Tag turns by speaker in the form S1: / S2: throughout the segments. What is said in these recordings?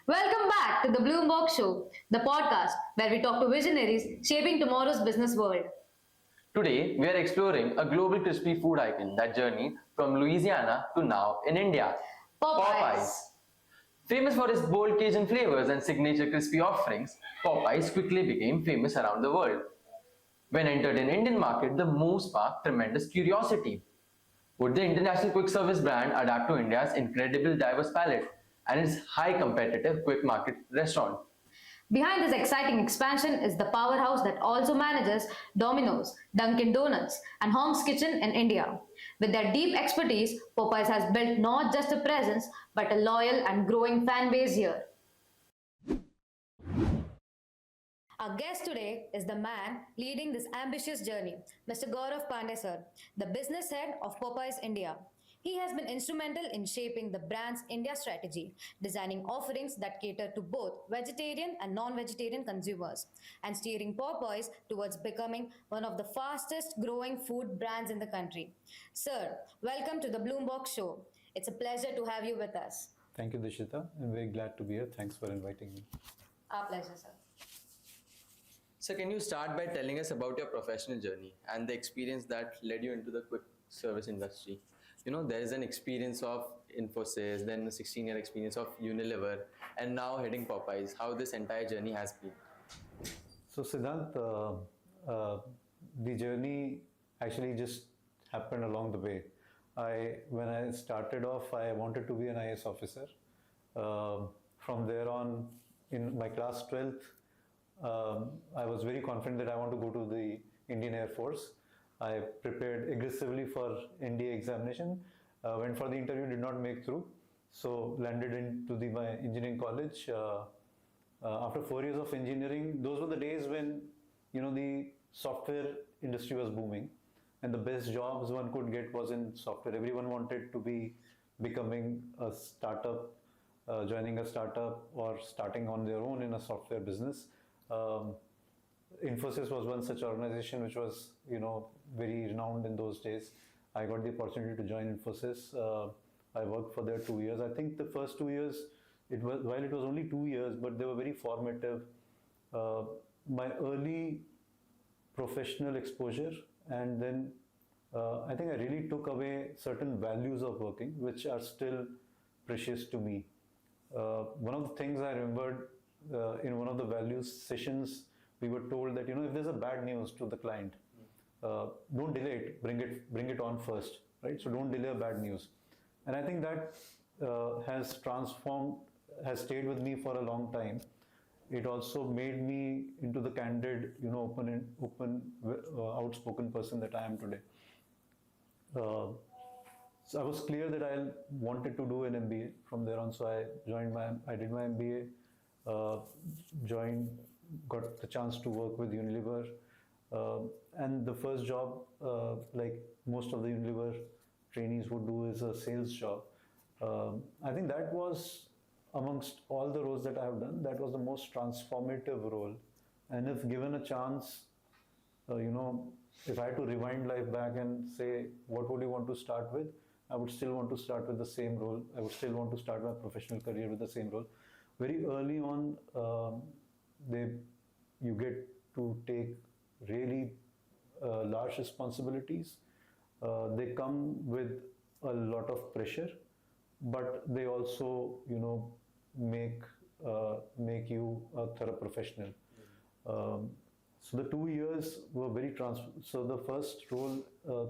S1: Welcome back to the BloomBox Show, the podcast where we talk to visionaries shaping tomorrow's business world.
S2: Today, we are exploring a global crispy food icon that journeyed from Louisiana to now in India.
S1: Popeyes.
S2: Famous for its bold Cajun flavors and signature crispy offerings, Popeyes quickly became famous around the world. When entered in Indian market, the move sparked tremendous curiosity. Would the international quick service brand adapt to India's incredible diverse palate and its high competitive quick market restaurant?
S1: Behind this exciting expansion is the powerhouse that also manages Domino's, Dunkin Donuts, and Hong's Kitchen in India. With their deep expertise, Popeyes has built not just a presence but a loyal and growing fan base here. Our guest today is the man leading this ambitious journey, Mr. Gaurav Pande sir, the business head of Popeyes India. He has been instrumental in shaping the brand's India strategy, designing offerings that cater to both vegetarian and non-vegetarian consumers, and steering Popeyes towards becoming one of the fastest growing food brands in the country. Sir, welcome to the BloomBox Show. It's a pleasure to have you with us.
S3: Thank you, Dishita. I'm very glad to be here. Thanks for inviting me.
S1: Our pleasure, sir.
S2: So, can you start by telling us about your professional journey and the experience that led you into the quick service industry? There is an experience of Infosys, then a 16-year experience of Unilever, and now heading Popeyes. How this entire journey has been?
S3: So, Siddhant, the journey actually just happened along the way. When I started off, I wanted to be an IAS officer. From there on, in my class 12th, I was very confident that I want to go to the Indian Air Force. I prepared aggressively for NDA examination, went for the interview, did not make through, so landed into my engineering college. After 4 years of engineering, those were the days when the software industry was booming, and the best jobs one could get was in software. Everyone wanted to be becoming a startup, joining a startup, or starting on their own in a software business. Infosys was one such organization which was, very renowned in those days. I got the opportunity to join Infosys. I worked for there 2 years. I think the first 2 years, while it was only 2 years, but they were very formative. My early professional exposure, and then I think I really took away certain values of working, which are still precious to me. One of the things I remembered in one of the values sessions, we were told that if there's a bad news to the client, don't delay it, bring it on first, right? So don't delay a bad news. And I think that has stayed with me for a long time. It also made me into the candid, open, outspoken person that I am today. So I was clear that I wanted to do an MBA from there on. So I did my MBA, got the chance to work with Unilever. And the first job, like most of the Unilever trainees would do, is a sales job. I think that was, amongst all the roles that I have done, that was the most transformative role. And if given a chance, if I had to rewind life back and say, what would you want to start with? I would still want to start with the same role. I would still want to start my professional career with the same role. Very early on, you get to take really large responsibilities. They come with a lot of pressure, but they also, make you a thorough professional. So the 2 years were very so the first role,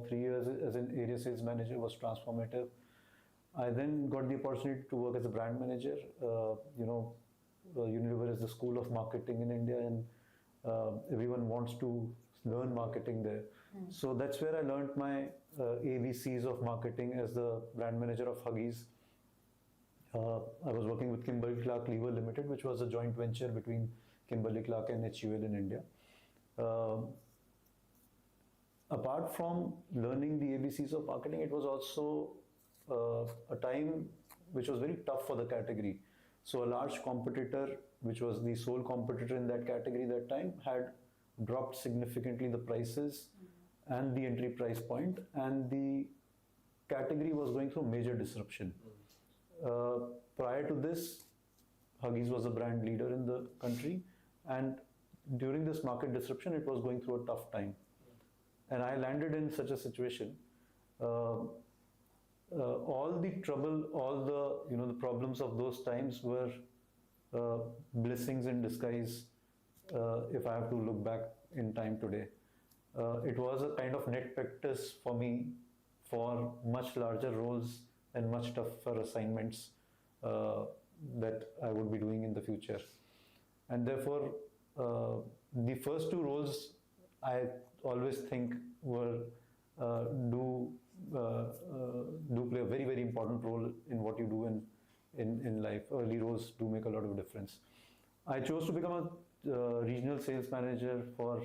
S3: 3 years as an area sales manager, was transformative. I then got the opportunity to work as a brand manager. Unilever is the school of marketing in India, and everyone wants to learn marketing there. So that's where I learned my ABCs of marketing as the brand manager of Huggies. I was working with Kimberly-Clark Lever Limited, which was a joint venture between Kimberly-Clark and HUL in India. Apart from learning the ABCs of marketing, it was also a time which was very tough for the category. So a large competitor, which was the sole competitor in that category that time, had dropped significantly the prices and the entry price point, and the category was going through major disruption. Prior to this, Huggies was a brand leader in the country, and during this market disruption, it was going through a tough time. And I landed in such a situation. All the trouble, all the the problems of those times were blessings in disguise. If I have to look back in time today, it was a kind of net practice for me for much larger roles and much tougher assignments that I would be doing in the future. And therefore, the first two roles I always think were do play a very, very important role in what you do in life. Early roles do make a lot of difference. I chose to become a regional sales manager for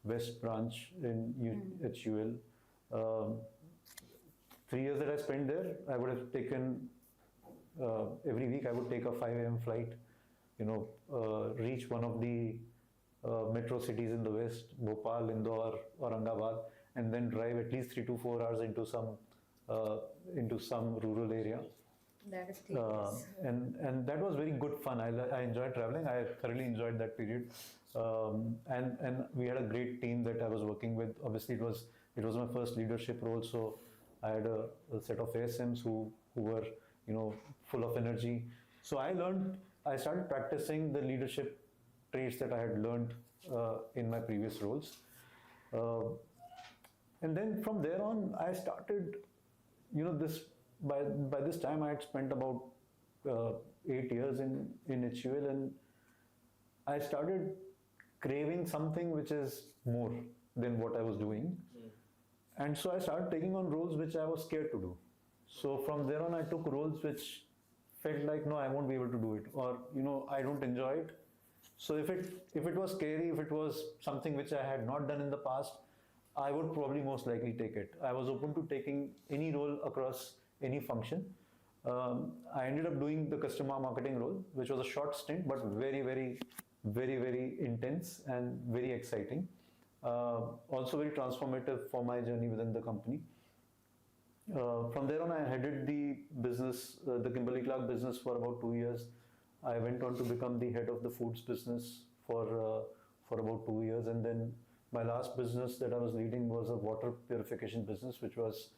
S3: West Branch in HUL. 3 years that I spent there, I would have taken every week I would take a 5 a.m. flight, reach one of the metro cities in the west, Bhopal, Indore, Aurangabad, and then drive at least 3 to 4 hours into some rural area.
S1: That is tedious.
S3: And that was very good fun. I enjoyed traveling. I thoroughly enjoyed that period. And we had a great team that I was working with. Obviously, it was my first leadership role, so I had a set of ASMs who were full of energy. So I started practicing the leadership traits that I had learned in my previous roles. And then from there on, I started, by this time I had spent about 8 years in HUL, and I started craving something which is more than what I was doing. And so I started taking on roles which I was scared to do. So from there on, I took roles which felt like, no, I won't be able to do it, or I don't enjoy it. So if it was scary, if it was something which I had not done in the past, I would probably most likely take it. I was open to taking any role across any function. I ended up doing the customer marketing role, which was a short stint, but very, very, very, very intense and very exciting. Also very transformative for my journey within the company. From there on, I headed the business, the Kimberly-Clark business, for about 2 years. I went on to become the head of the foods business for about 2 years, and then my last business that I was leading was a water purification business, which was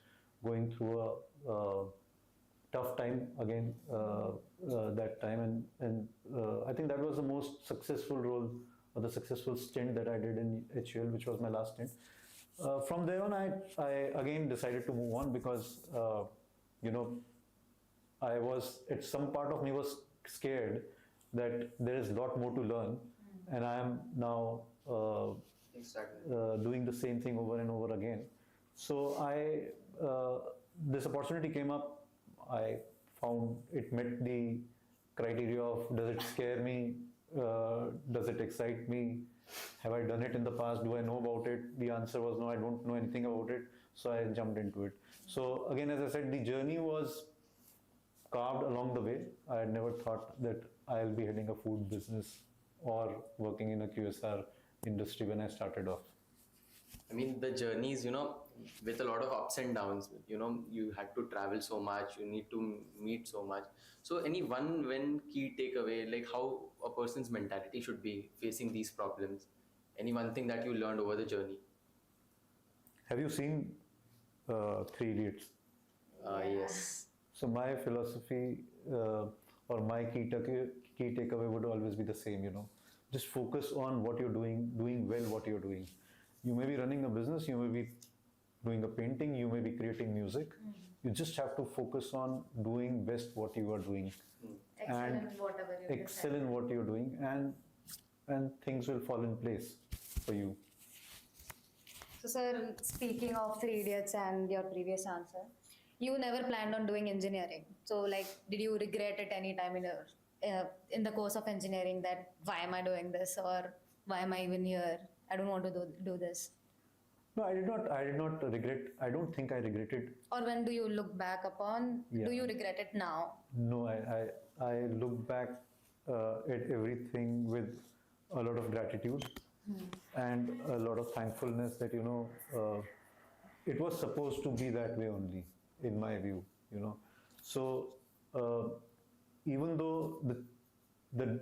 S3: going through a tough time again that time, and I think that was the most successful role, or the successful stint that I did in HUL, which was my last stint. From there on, I again decided to move on because I was, at some part of me was scared that there is a lot more to learn, and I am now doing the same thing over and over again. So this opportunity came up. I found it met the criteria of, does it scare me? Does it excite me? Have I done it in the past? Do I know about it? The answer was no, I don't know anything about it. So I jumped into it. So again, as I said, the journey was carved along the way. I had never thought that I'll be heading a food business or working in a QSR industry when I started off.
S2: I mean, the journeys, with a lot of ups and downs, you had to travel so much, you need to meet so much. So any one key takeaway, like how a person's mentality should be facing these problems? Any one thing that you learned over the journey?
S3: Have you seen 3 Idiots?
S2: Yes.
S3: So my philosophy or my key takeaway would always be the same, Just focus on what you're doing well what you're doing. You may be running a business, you may be doing a painting, you may be creating music. You just have to focus on doing best what you are doing.
S1: Excel in whatever you
S3: excel in what you're doing, and things will fall in place for you.
S1: So, sir, speaking of 3 Idiots and your previous answer, you never planned on doing engineering. So, did you regret it any time in the course of engineering that why am I doing this, or why am I even here? I don't want to do this.
S3: No, I did not regret. I don't think I regretted.
S1: Or when do you look back upon?
S3: Yeah.
S1: Do you regret it now?
S3: No, I look back at everything with a lot of gratitude and a lot of thankfulness that it was supposed to be that way only, in my view. So even though the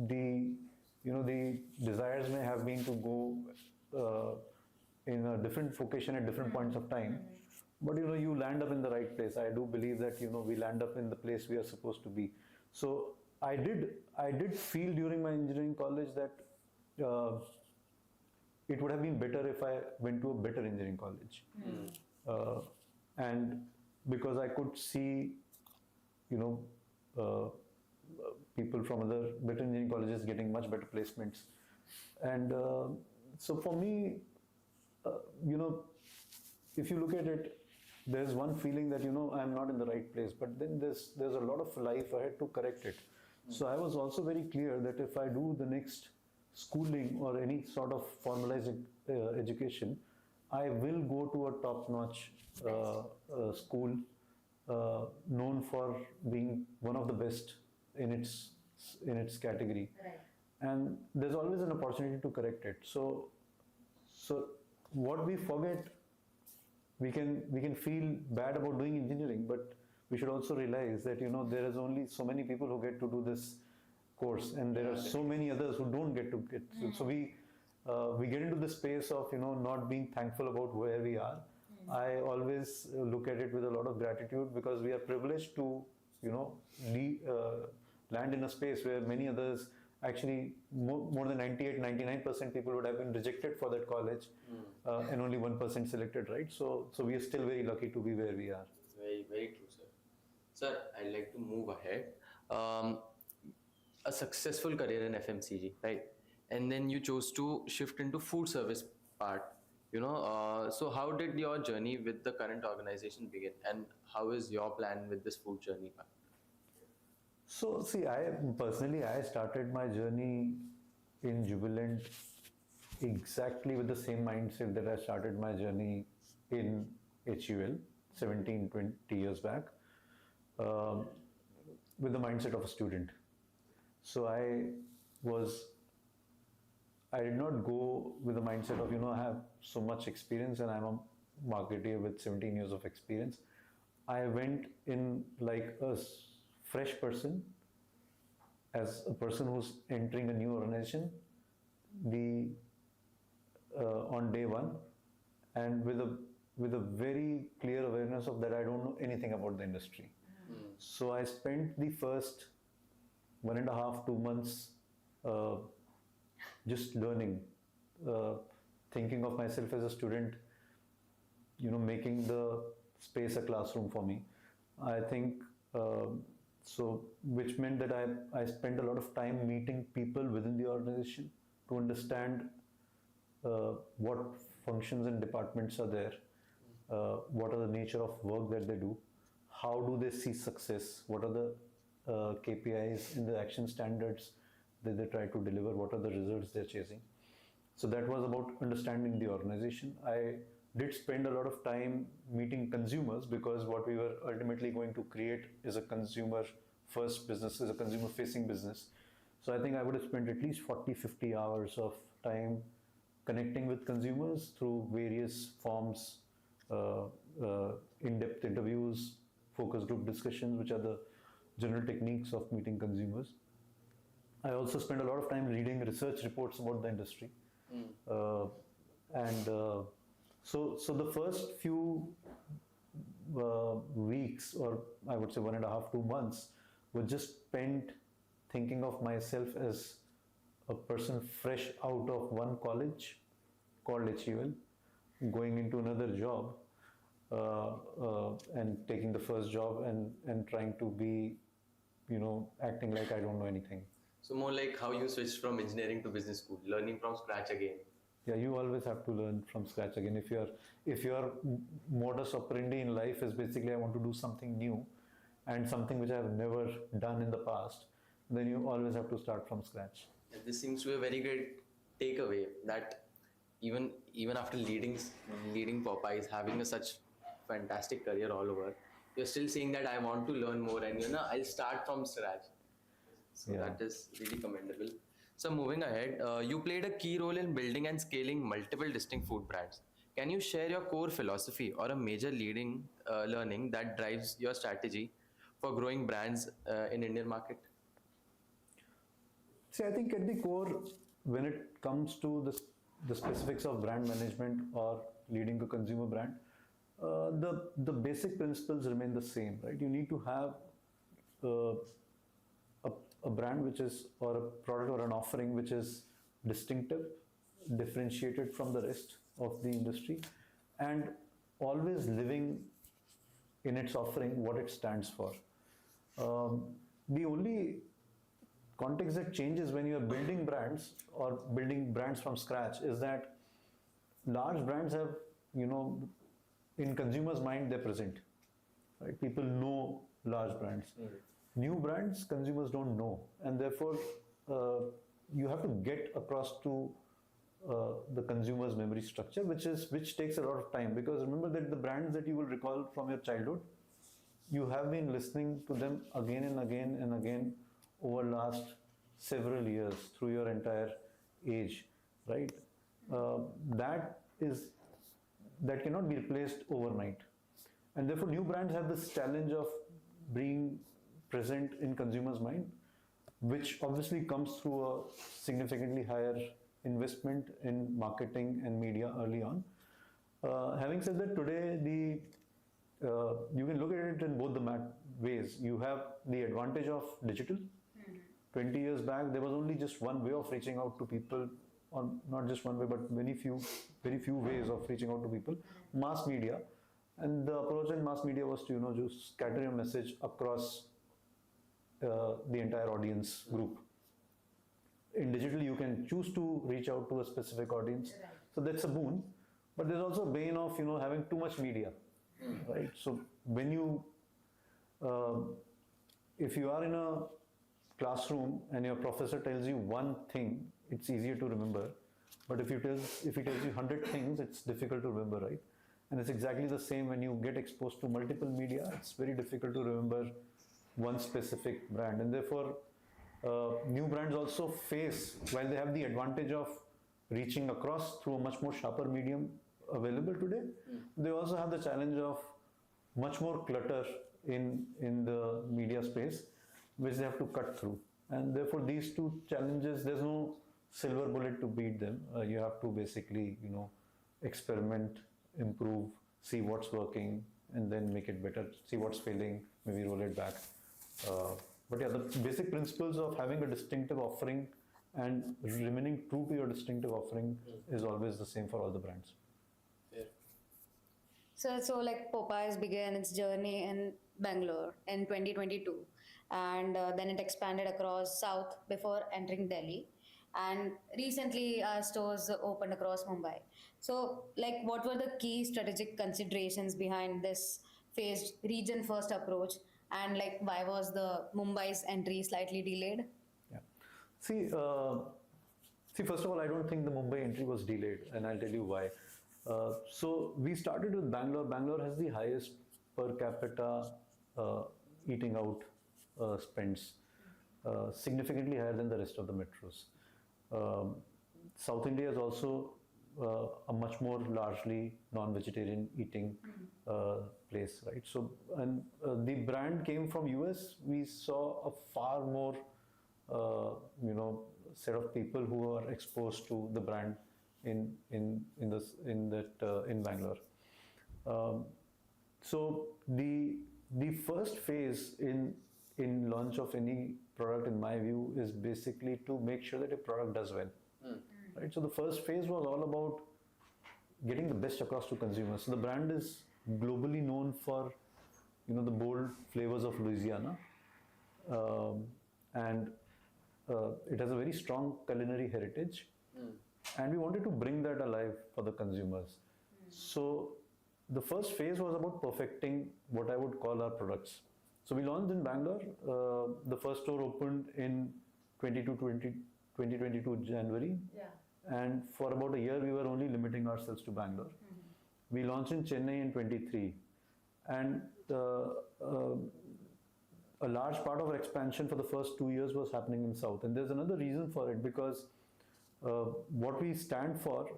S3: the the desires may have been to go in a different vocation at different points of time, but you land up in the right place. I do believe that we land up in the place we are supposed to be. So I did feel during my engineering college that it would have been better if I went to a better engineering college. And because I could see people from other better engineering colleges getting much better placements. And so for me, if you look at it, there's one feeling that I'm not in the right place, but then there's a lot of life ahead to correct it. So I was also very clear that if I do the next schooling or any sort of formalized education, I will go to a top-notch school known for being one of the best in its category.
S1: Right.
S3: And there's always an opportunity to correct it. So what we forget, we can feel bad about doing engineering, but we should also realize that there is only so many people who get to do this course, and there are so many others who don't get to get. So we get into the space of not being thankful about where we are. I always look at it with a lot of gratitude, because we are privileged to land in a space where many others, actually more than 98-99% people would have been rejected for that college, and only 1% selected, right? So we are still very lucky to be where we are.
S2: Very, very true, sir. Sir, I'd like to move ahead. A successful career in FMCG, right? And then you chose to shift into food service part. So how did your journey with the current organization begin, and how is your plan with this food journey part?
S3: So see, I started my journey in Jubilant exactly with the same mindset that I started my journey in HUL 17-20 years back, with the mindset of a student. So I did not go with the mindset of I have so much experience and I'm a marketer with 17 years of experience. I went in like a fresh person, as a person who's entering a new organization, on day one, and with a very clear awareness of that I don't know anything about the industry. So I spent the first 1.5-2 months just learning, thinking of myself as a student, making the space a classroom for me. I think so, which meant that I spent a lot of time meeting people within the organization to understand what functions and departments are there, what are the nature of work that they do, how do they see success, what are the KPIs in the action standards that they try to deliver, what are the results they're chasing. So that was about understanding the organization. I did spend a lot of time meeting consumers, because what we were ultimately going to create is a consumer first business, is a consumer facing business. So I think I would have spent at least 40-50 hours of time connecting with consumers through various forms, in-depth interviews, focus group discussions, which are the general techniques of meeting consumers. I also spent a lot of time reading research reports about the industry. So the first few weeks, or I would say 1.5-2 months, were just spent thinking of myself as a person fresh out of one college called HUL, going into another job, and taking the first job and trying to be, acting like I don't know anything.
S2: So more like how you switched from engineering to business school, learning from scratch again.
S3: Yeah, you always have to learn from scratch again. If your modus operandi in life is basically I want to do something new and something which I have never done in the past, then you always have to start from scratch.
S2: And this seems to be a very great takeaway, that even after leading Popeyes, having a such fantastic career all over, you're still saying that I want to learn more, and I'll start from scratch. So
S3: Yeah.
S2: that is really commendable. So moving ahead, you played a key role in building and scaling multiple distinct food brands. Can you share your core philosophy or a major learning that drives your strategy for growing brands in Indian market?
S3: See, I think at the core, when it comes to the specifics of brand management or leading a consumer brand, the basic principles remain the same, right? You need to have uh, a brand which is, or a product or an offering which is distinctive, differentiated from the rest of the industry, and always living in its offering what it stands for. The only context that changes when you are building brands or building brands from scratch is that large brands have, in consumers' mind, they're present. Right? People know large brands. New brands, consumers don't know, and therefore you have to get across to the consumer's memory structure, which takes a lot of time, because remember that the brands that you will recall from your childhood, you have been listening to them again and again and again over last several years through your entire age, right? That cannot be replaced overnight, and therefore new brands have this challenge of being present in consumers' mind, which obviously comes through a significantly higher investment in marketing and media early on. Having said that, today you can look at it in both the ways. You have the advantage of digital. 20 years back, there was only just one way of reaching out to people, or not just one way, but very few ways of reaching out to people. Mass media, and the approach in mass media was to just scatter your message across the entire audience group. In digital, you can choose to reach out to a specific audience, so that's a boon. But there's also a bane of having too much media, right? So when you, if you are in a classroom and your professor tells you one thing, it's easier to remember. But if he tells you 100 things, it's difficult to remember, right? And it's exactly the same when you get exposed to multiple media. It's very difficult to remember one specific brand, and therefore new brands also face, while they have the advantage of reaching across through a much more sharper medium available today, they also have the challenge of much more clutter in the media space, which they have to cut through. And therefore these two challenges, there's no silver bullet to beat them. You have to basically experiment, improve, see what's working, and then make it better, see what's failing, maybe roll it back. But yeah, the basic principles of having a distinctive offering and remaining true to your distinctive offering is always the same for all the brands.
S1: So like Popeyes began its journey in Bangalore in 2022, and then it expanded across South before entering Delhi. And recently, our stores opened across Mumbai. So, like, what were the key strategic considerations behind this phased region-first approach, and like, why was the Mumbai's entry slightly delayed?
S3: Yeah. See, first of all, I don't think the Mumbai entry was delayed, and I'll tell you why. So we started with Bangalore. Bangalore has the highest per capita eating out spends, significantly higher than the rest of the metros. South India is also a much more largely non-vegetarian eating place, right? So, and the brand came from US. We saw a far more, set of people who are exposed to the brand in Bangalore. So the first phase in launch of any product, in my view, is basically to make sure that a product does well. Right? So the first phase was all about getting the best across to consumers. So the brand is globally known for, the bold flavors of Louisiana, and it has a very strong culinary heritage, and we wanted to bring that alive for the consumers. So the first phase was about perfecting what I would call our products. So we launched in Bangalore. The first store opened in 2022 January. Yeah. And for about a year, we were only limiting ourselves to Bangalore. We launched in Chennai in 23. And a large part of our expansion for the first 2 years was happening in South. And there's another reason for it, because what we stand for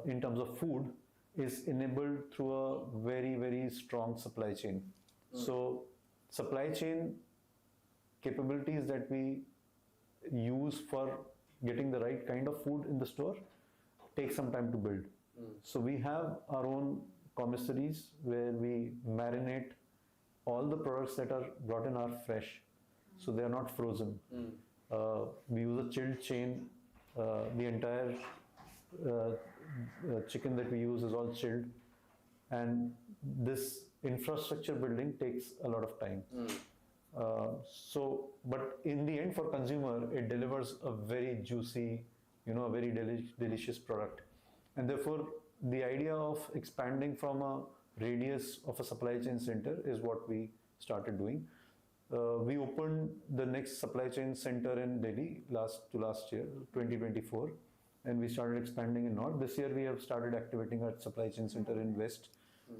S3: in terms of food is enabled through a very, very strong supply chain. So supply chain capabilities that we use for getting the right kind of food in the store takes some time to build. So we have our own commissaries where we marinate all the products that are brought in are fresh, so they are not frozen. We use a chilled chain. The entire chicken that we use is all chilled, and this infrastructure building takes a lot of time. But in the end, for consumer, it delivers a very juicy, a very delicious product. And therefore, the idea of expanding from a radius of a supply chain center is what we started doing. We opened the next supply chain center in Delhi last year, 2024, and we started expanding in North. This year, we have started activating our supply chain center in West,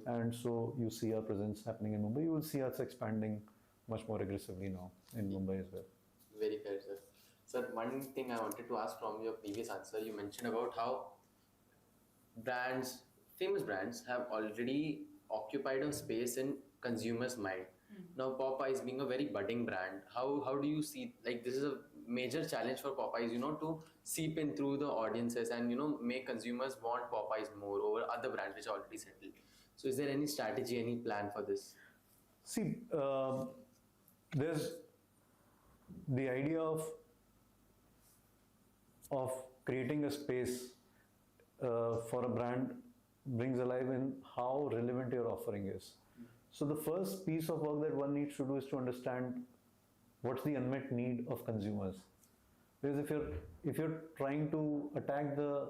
S3: and so you see our presence happening in Mumbai. You will see us expanding much more aggressively now in Mumbai as well.
S2: Very fair, sir. Sir, one thing I wanted to ask from your previous answer, you mentioned about how famous brands have already occupied a space in consumers' mind. Now, Popeyes being a very budding brand, how do you see, like, this is a major challenge for Popeyes, to seep in through the audiences and, make consumers want Popeyes more over other brands which are already settled. So is there any strategy, any plan for this?
S3: See, there's the idea of creating a space for a brand brings alive in how relevant your offering is. So the first piece of work that one needs to do is to understand what's the unmet need of consumers. Because if you're trying to attack the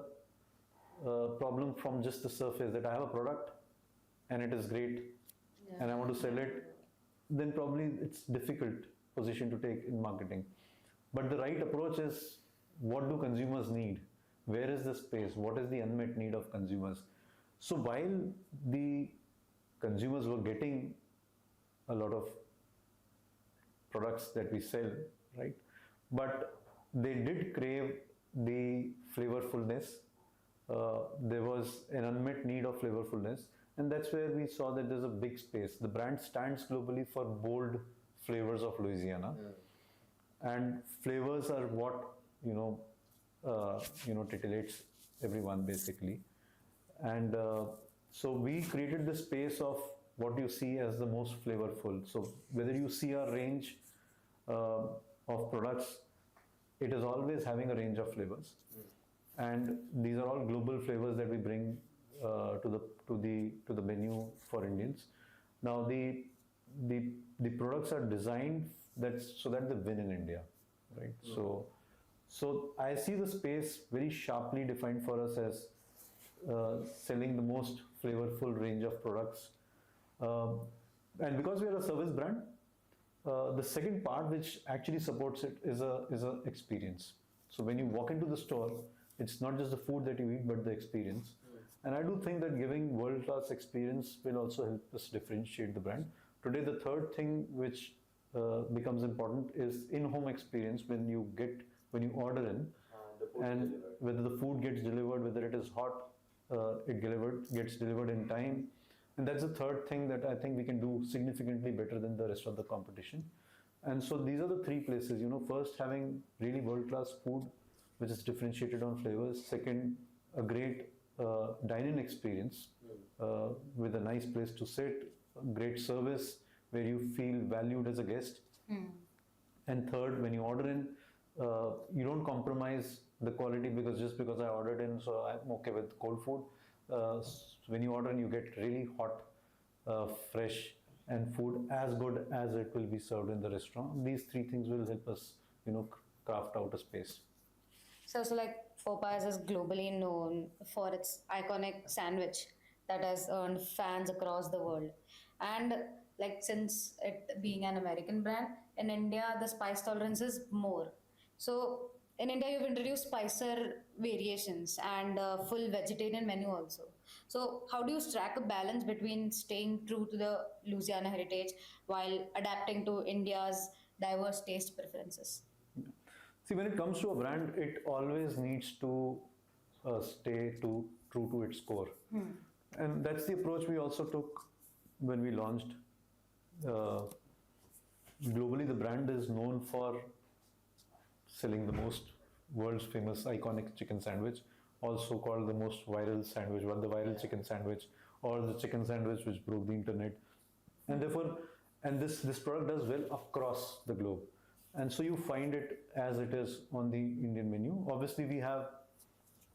S3: problem from just the surface, that I have a product and it is great and I want to sell it, then probably it's difficult position to take in marketing. But the right approach is, what do consumers need? Where is the space? What is the unmet need of consumers? So while the consumers were getting a lot of products that we sell, right? But they did crave the flavorfulness. There was an unmet need of flavorfulness, and that's where we saw that there's a big space. The brand stands globally for bold flavors of Louisiana, and flavors are what titillates everyone basically. And so we created the space of what you see as the most flavorful. So whether you see our range of products, it is always having a range of flavors, and these are all global flavors that we bring to the menu for Indians. Now the products are designed so that they win in India, right? So I see the space very sharply defined for us as selling the most flavorful range of products, and because we are a service brand, the second part which actually supports it is a experience. So when you walk into the store, it's not just the food that you eat, but the experience. And I do think that giving world-class experience will also help us differentiate the brand. Today, the third thing which becomes important is in-home experience when you order in, and whether the food gets delivered, whether it is hot, it gets delivered in time. And that's the third thing that I think we can do significantly better than the rest of the competition. And so these are the three places, first having really world-class food, which is differentiated on flavors. Second, a great dine-in experience with a nice place to sit, great service where you feel valued as a guest. And third, when you order in, you don't compromise the quality just because I ordered in, so I'm okay with cold food. So when you order in, you get really hot, fresh, and food as good as it will be served in the restaurant. These three things will help us, craft out a space.
S1: So like Popeyes is globally known for its iconic sandwich that has earned fans across the world. And like, since it being an American brand, in India the spice tolerance is more. So in India you've introduced spicer variations and a full vegetarian menu also. So how do you strike a balance between staying true to the Louisiana heritage while adapting to India's diverse taste preferences?
S3: See, when it comes to a brand, it always needs to stay true to its core. And that's the approach we also took when we launched. Globally, the brand is known for selling the most world's famous iconic chicken sandwich, also called the most viral sandwich, or the viral chicken sandwich, or the chicken sandwich which broke the internet. And therefore, and this product does well across the globe. And so you find it as it is on the Indian menu. Obviously, we have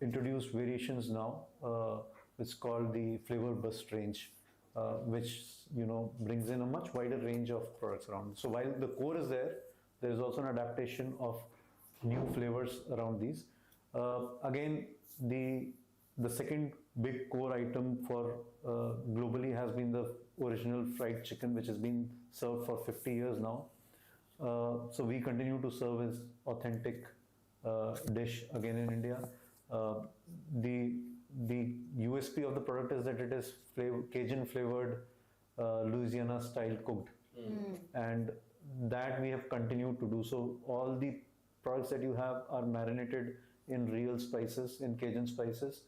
S3: introduced variations now. It's called the flavor burst range, which brings in a much wider range of products around. So while the core is there, there is also an adaptation of new flavors around these. Again, the second big core item for globally has been the original fried chicken, which has been served for 50 years now. So we continue to serve as authentic dish again in India. The USP of the product is that it is Cajun flavored, Louisiana style cooked, and that we have continued to do. So all the products that you have are marinated in real spices, in Cajun spices.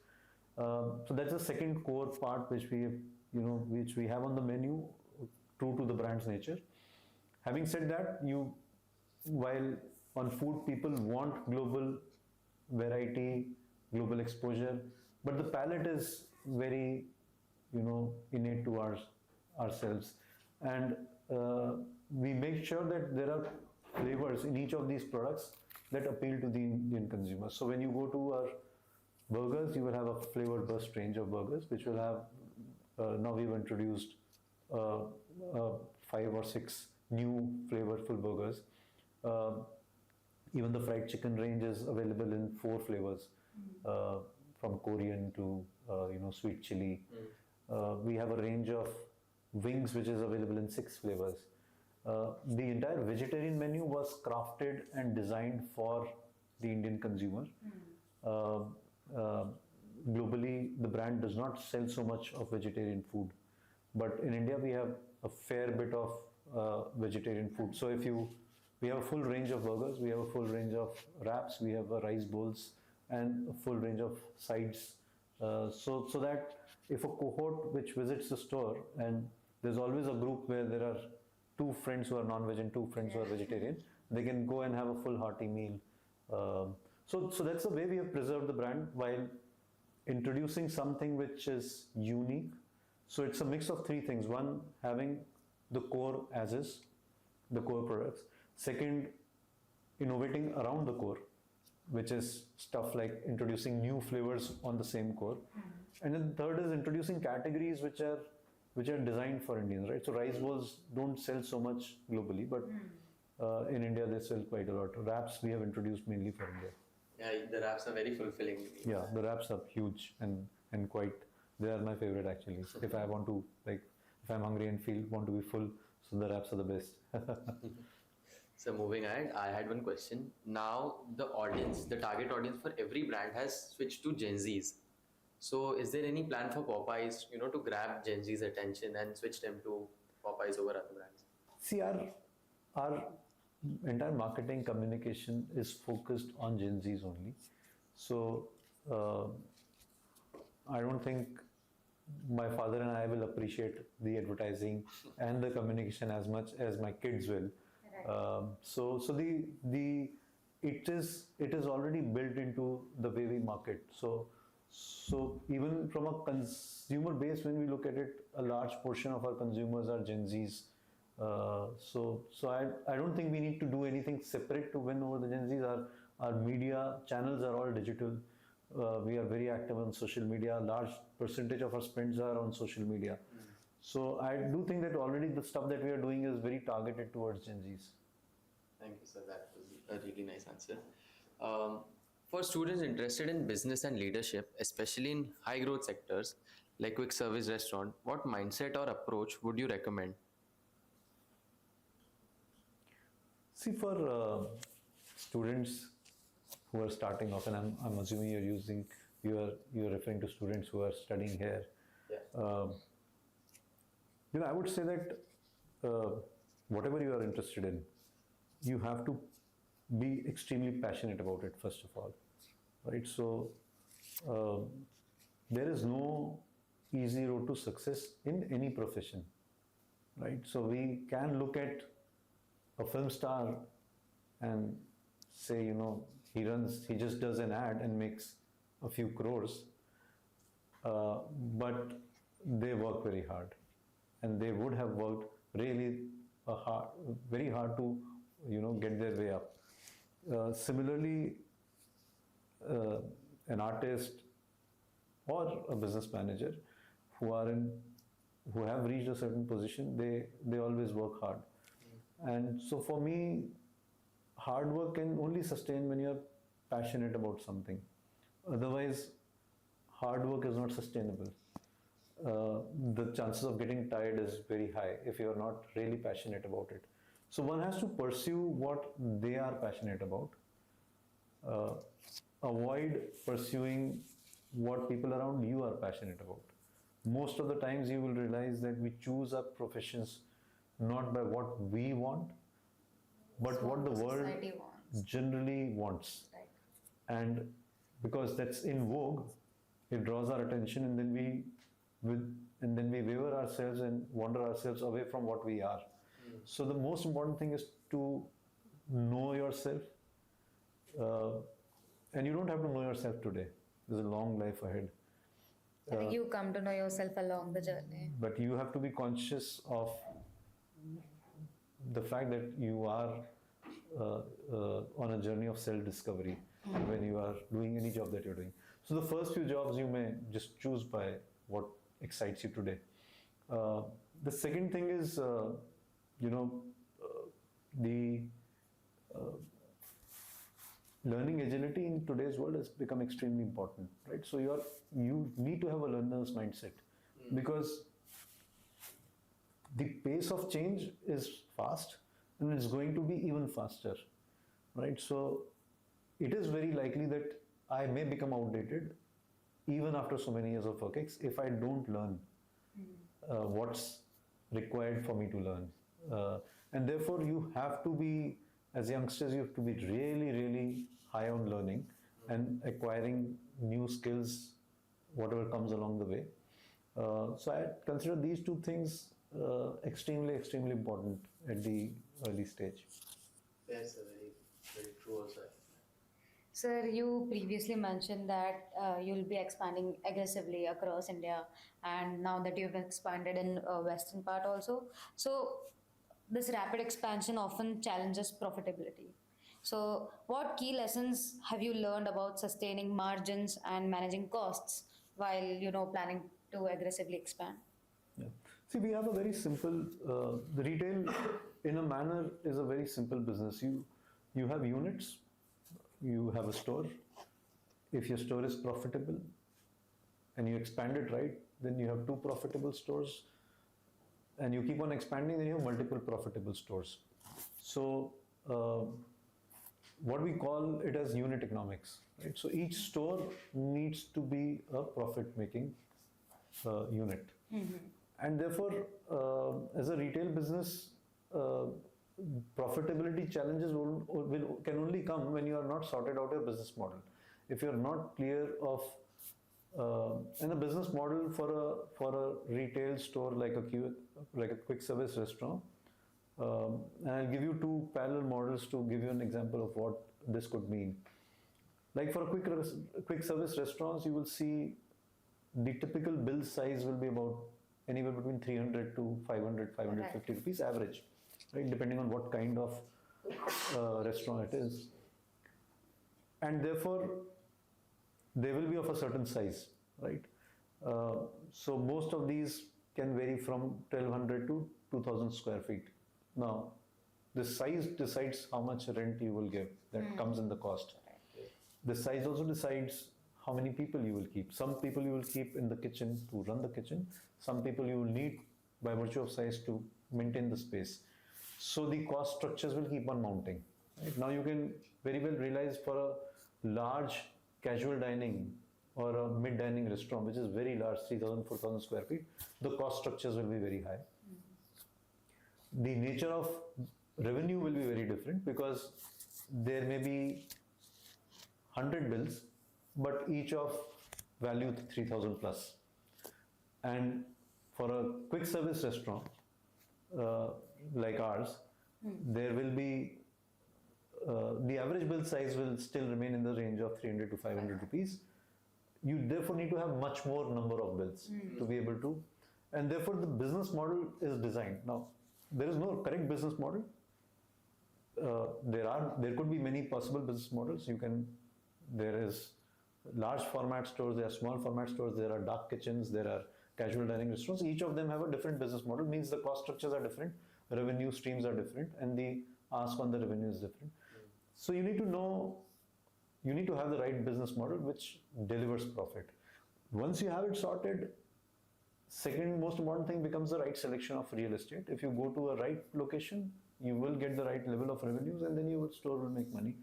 S3: So that's the second core part which we have on the menu, true to the brand's nature. Having said that, while on food people want global variety, global exposure, but the palate is very innate to ourselves, and we make sure that there are flavors in each of these products that appeal to the Indian consumer. So when you go to our burgers, you will have a flavor burst range of burgers, which will have now we've introduced 5 or 6 new flavorful burgers. Even the fried chicken range is available in 4 flavors, from Korean to sweet chili. We have a range of wings which is available in 6 flavors. The entire vegetarian menu was crafted and designed for the Indian consumer. Globally, the brand does not sell so much of vegetarian food, but in India we have a fair bit of vegetarian food. So we have a full range of burgers, we have a full range of wraps, we have rice bowls, and a full range of sides. So that if a cohort which visits the store, and there's always a group where there are 2 friends who are non-veg and 2 friends who are vegetarian, they can go and have a full hearty meal. So that's the way we have preserved the brand while introducing something which is unique. So it's a mix of 3 things. One, having the core as is, the core products. Second, innovating around the core, which is stuff like introducing new flavors on the same core. And then third is introducing categories which are designed for Indians, right? So rice bowls don't sell so much globally, but in India they sell quite a lot. Wraps we have introduced mainly for India.
S2: Yeah, the wraps are very fulfilling.
S3: Yeah, the wraps are huge and quite, they are my favorite actually. If I want to, if I'm hungry and want to be full, so the wraps are the best.
S2: So moving ahead, I had one question. Now the target audience for every brand has switched to Gen Zs. So is there any plan for Popeyes, to grab Gen Z's attention and switch them to Popeyes over other brands?
S3: See, our entire marketing communication is focused on Gen Zs only. So I don't think my father and I will appreciate the advertising and the communication as much as my kids will. So it is already built into the way we market. So even from a consumer base, when we look at it, a large portion of our consumers are Gen Zs. So I don't think we need to do anything separate to win over the Gen Zs. Our media channels are all digital. We are very active on social media. A large percentage of our spends are on social media. So I do think that already the stuff that we are doing is very targeted towards Gen Zs.
S2: Thank you, sir. That was a really nice answer. For students interested in business and leadership, especially in high growth sectors like quick service restaurant, what mindset or approach would you recommend?
S3: See, for students who are starting off, and I'm assuming you're referring to students who are studying here.
S2: Yeah.
S3: I would say that whatever you are interested in, you have to be extremely passionate about it, first of all, right? So there is no easy road to success in any profession, right? So we can look at a film star and say, he just does an ad and makes a few crores, but they work very hard, and they would have worked really very hard to, get their way up. Similarly, an artist or a business manager who have reached a certain position, they always work hard. And so for me, hard work can only sustain when you're passionate about something. Otherwise, hard work is not sustainable. The chances of getting tired is very high if you're not really passionate about it. So one has to pursue what they are passionate about. Avoid pursuing what people around you are passionate about. Most of the times you will realize that we choose our professions not by what we want, but what the world generally wants.
S1: Right.
S3: And because that's in vogue, it draws our attention, and then we waver ourselves and wander ourselves away from what we are. So the most important thing is to know yourself, and you don't have to know yourself today. There's a long life ahead.
S1: You come to know yourself along the journey.
S3: But you have to be conscious of the fact that you are on a journey of self-discovery when you are doing any job that you're doing. So the first few jobs you may just choose by what excites you today. The second thing is, the learning agility in today's world has become extremely important, right? So you need to have a learner's mindset, because the pace of change is fast, and it's going to be even faster, right? So it is very likely that I may become outdated even after so many years of work if I don't learn what's required for me to learn. And therefore you have to be, as youngsters, you have to be really, really high on learning and acquiring new skills, whatever comes along the way. So I consider these two things extremely, extremely important at the early stage.
S4: That's a very, very true also.
S1: Sir, you previously mentioned that you'll be expanding aggressively across India, and now that you've expanded in western part also. So this rapid expansion often challenges profitability. So what key lessons have you learned about sustaining margins and managing costs while planning to aggressively expand?
S3: Yeah. See, we have a very simple, the retail in a manner is a very simple business. You have units, you have a store. If your store is profitable and you expand it right, then you have 2 profitable stores, and you keep on expanding, then you have multiple profitable stores. So what we call it as unit economics, right? So each store needs to be a profit-making unit.
S1: Mm-hmm.
S3: And therefore, as a retail business, profitability challenges can only come when you are not sorted out your business model. If you are not clear of, and a business model for a retail store like a quick service restaurant, and I'll give you 2 parallel models to give you an example of what this could mean. Like for a quick service restaurants, you will see the typical bill size will be about anywhere between 300 to 500, 550 rupees average, right? Depending on what kind of restaurant it is. And therefore, they will be of a certain size, right? So most of these can vary from 1200 to 2000 square feet. Now, the size decides how much rent you will give, that comes in the cost. The size also decides how many people you will keep. Some people you will keep in the kitchen to run the kitchen. Some people you will need by virtue of size to maintain the space. So the cost structures will keep on mounting. Right? Now you can very well realize for a large casual dining or a mid dining restaurant, which is very large, 3,000, 4,000 square feet, the cost structures will be very high. The nature of revenue will be very different, because there may be 100 bills, but each of value 3,000 plus. And for a quick service restaurant like ours, there will be the average bill size will still remain in the range of 300 to 500 rupees. You therefore need to have much more number of bills to be able to, and therefore the business model is designed. Now, there is no correct business model. There could be many possible business models. There is large format stores, there are small format stores, there are dark kitchens, there are casual dining restaurants. Each of them have a different business model, means the cost structures are different, revenue streams are different, and the ask on the revenue is different. So you need to know, you need to have the right business model which delivers profit. Once you have it sorted, second most important thing becomes the right selection of real estate. If you go to a right location, you will get the right level of revenues, and then your store will make money.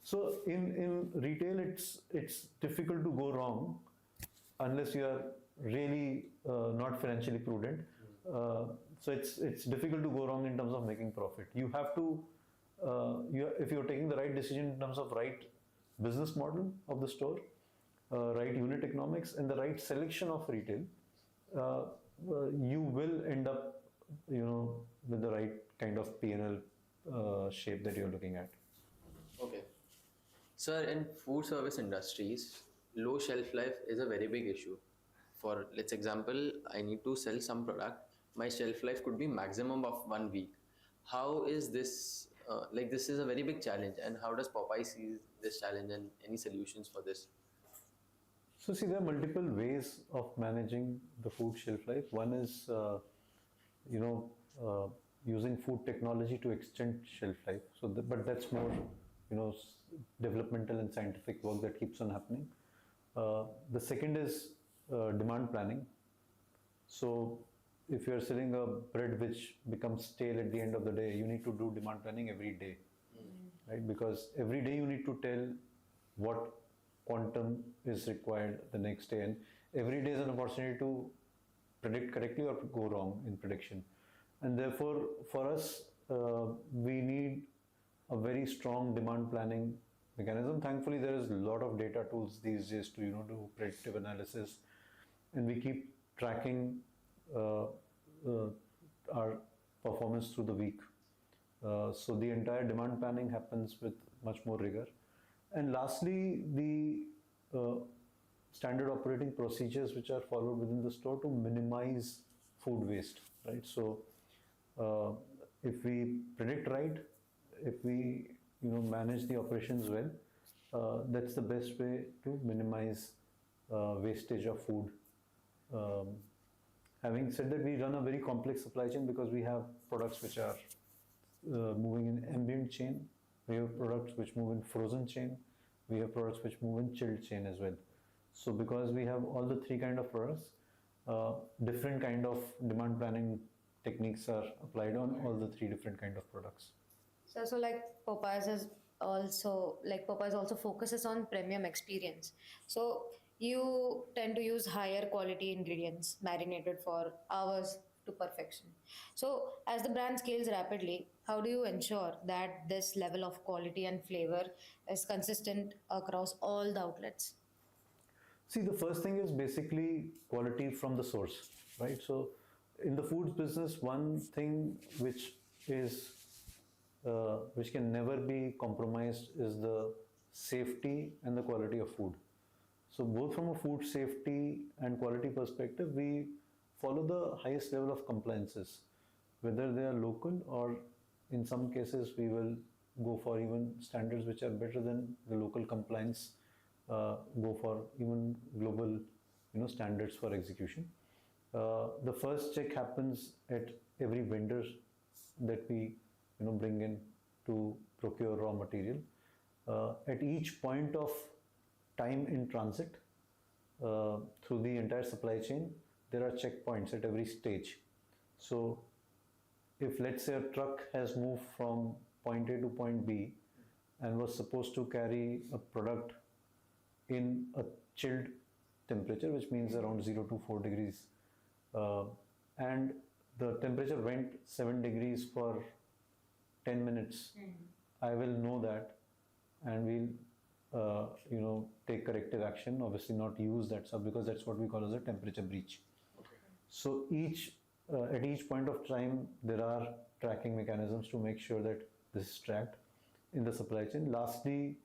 S3: So in retail, it's difficult to go wrong unless you are really not financially prudent. So it's difficult to go wrong in terms of making profit. You have to, if you're taking the right decision in terms of right business model of the store, right unit economics, and the right selection of retail, you will end up, with the right kind of P&L shape that you're looking at.
S2: Okay. Sir, in food service industries, low shelf life is a very big issue. For let's example, I need to sell some product. My shelf life could be maximum of 1 week. How is this? This is a very big challenge. And how does Popeye see this challenge, and any solutions for this?
S3: So see, there are multiple ways of managing the food shelf life. One is, using food technology to extend shelf life. But that's more, developmental and scientific work that keeps on happening. The second is demand planning. So if you're selling a bread which becomes stale at the end of the day, you need to do demand planning every day, right? Because every day you need to tell what quantum is required the next day, and every day is an opportunity to predict correctly or to go wrong in prediction. And therefore, for us, we need a very strong demand planning mechanism. Thankfully, there is a lot of data tools these days to do predictive analysis, and we keep tracking our performance through the week. So the entire demand planning happens with much more rigor. And lastly, the standard operating procedures which are followed within the store to minimize food waste, right? So if we predict right, if we manage the operations well, that's the best way to minimize wastage of food. Having said that, we run a very complex supply chain because we have products which are moving in ambient chain, we have products which move in frozen chain, we have products which move in chilled chain as well. So because we have all the three kind of products, different kind of demand planning techniques are applied on all the three different kind of products.
S1: So like Popeyes also focuses on premium experience. So you tend to use higher quality ingredients marinated for hours to perfection. So as the brand scales rapidly, how do you ensure that this level of quality and flavor is consistent across all the outlets?
S3: See, the first thing is basically quality from the source, right? So in the foods business, one thing which can never be compromised is the safety and the quality of food. So both from a food safety and quality perspective, we follow the highest level of compliances, whether they are local or in some cases we will go for even standards which are better than the local compliance, go for even global standards for execution. The first check happens at every vendor that we bring in to procure raw material. At each point of time in transit through the entire supply chain, there are checkpoints at every stage. So if let's say a truck has moved from point A to point B and was supposed to carry a product in a chilled temperature, which means around 0 to 4 degrees, and the temperature went 7 degrees for 10 minutes, I will know that, and we'll take corrective action. Obviously not use that stuff because that's what we call as a temperature breach. Okay. So at each point of time there are tracking mechanisms to make sure that this is tracked. in the supply chain. Lastly,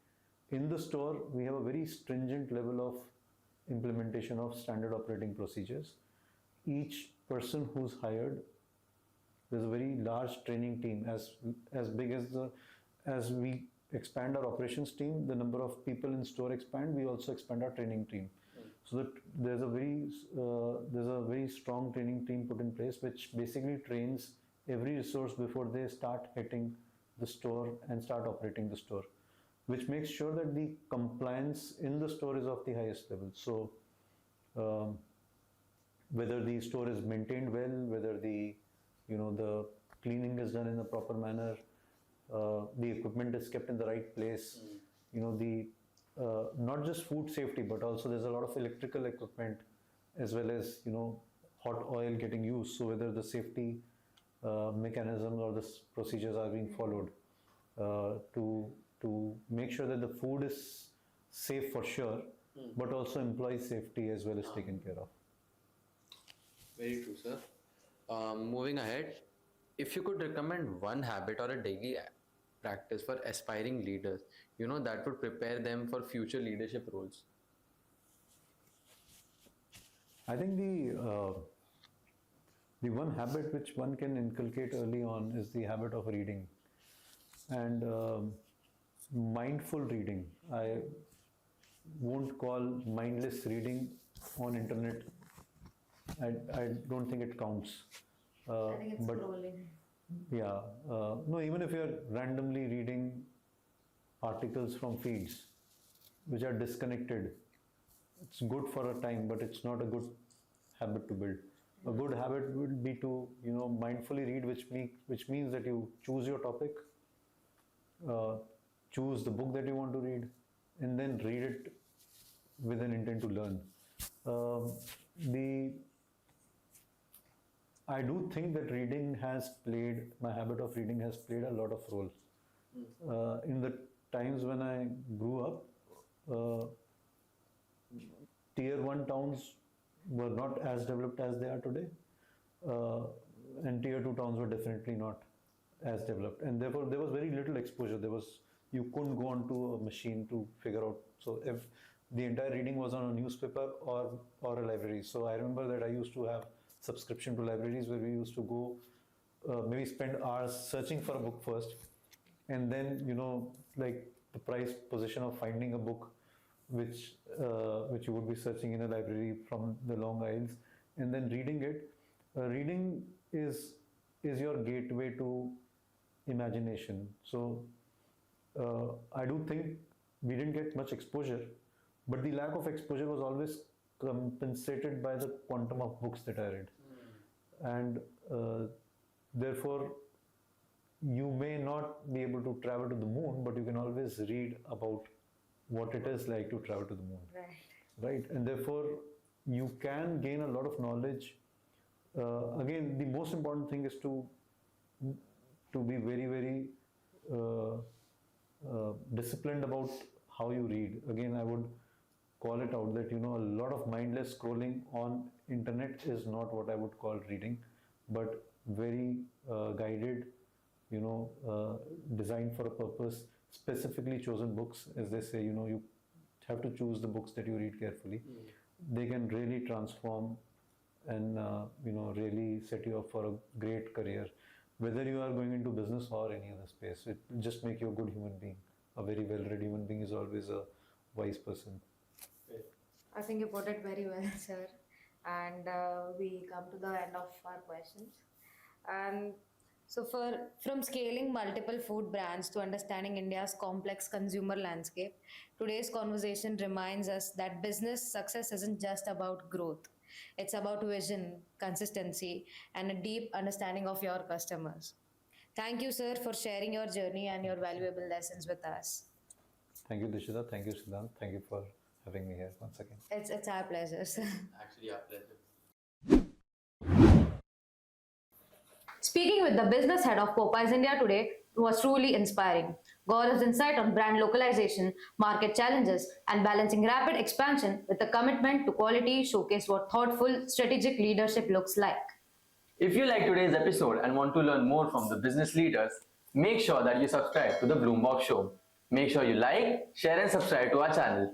S3: in the store, we have a very stringent level of implementation of standard operating procedures. Each person who's hired, there's a very large training team. As big as we expand our operations team, the number of people in store expand. We also expand our training team. So that there's a very strong training team put in place, which basically trains every resource before they start hitting the store and start operating the store, which makes sure that the compliance in the store is of the highest level. So whether the store is maintained well, whether the cleaning is done in a proper manner, the equipment is kept in the right place, not just food safety, but also there's a lot of electrical equipment as well as hot oil getting used. So whether the safety mechanisms or the procedures are being followed to make sure that the food is safe for sure, but also employee safety as well is taken care of.
S2: Very true, sir. Moving ahead, if you could recommend one habit or a daily practice for aspiring leaders, that would prepare them for future leadership roles.
S3: I think the one habit which one can inculcate early on is the habit of reading and mindful reading. I won't call mindless reading on internet. I don't think it counts.
S1: I think it's scrolling.
S3: Yeah, no, even if you're randomly reading articles from feeds which are disconnected, it's good for a time, but it's not a good habit to build. A good habit would be to mindfully read, which means that you choose your topic, choose the book that you want to read, and then read it with an intent to learn. I do think that my habit of reading has played a lot of role. In the times when I grew up, tier 1 towns were not as developed as they are today, and tier 2 towns were definitely not as developed, and therefore there was very little exposure. You couldn't go onto a machine to figure out. So if the entire reading was on a newspaper or a library. So I remember that I used to have subscription to libraries where we used to go maybe spend hours searching for a book first, and then like the price position of finding a book which you would be searching in a library from the long aisles, and then reading it. Reading is your gateway to imagination. So I do think we didn't get much exposure, but the lack of exposure was always compensated by the quantum of books that I read. And therefore, you may not be able to travel to the moon, but you can always read about what it is like to travel to the moon. Right? And therefore, you can gain a lot of knowledge. Again, the most important thing is to be very, very disciplined about how you read. Again, I would call it out that a lot of mindless scrolling on internet is not what I would call reading, but very guided, designed for a purpose, specifically chosen books. As they say, you have to choose the books that you read carefully. They can really transform and really set you up for a great career, whether you are going into business or any other space. It will just make you a good human being. A very well-read human being is always a wise person.
S1: I think you put it very well, sir. And we come to the end of our questions. And so from scaling multiple food brands to understanding India's complex consumer landscape, today's conversation reminds us that business success isn't just about growth. It's about vision, consistency, and a deep understanding of your customers. Thank you, sir, for sharing your journey and your valuable lessons with us.
S3: Thank you, Dishita. Thank you, Siddhant. Thank you for having me here once again.
S1: It's our pleasure, sir.
S2: Actually, our pleasure.
S1: Speaking with the business head of Popeyes India today was truly inspiring. Gaurav's insight on brand localization, market challenges, and balancing rapid expansion with a commitment to quality showcased what thoughtful, strategic leadership looks like.
S2: If you like today's episode and want to learn more from the business leaders, Make sure that you subscribe to the BloomBox Show. Make sure you like, share and subscribe to our channel.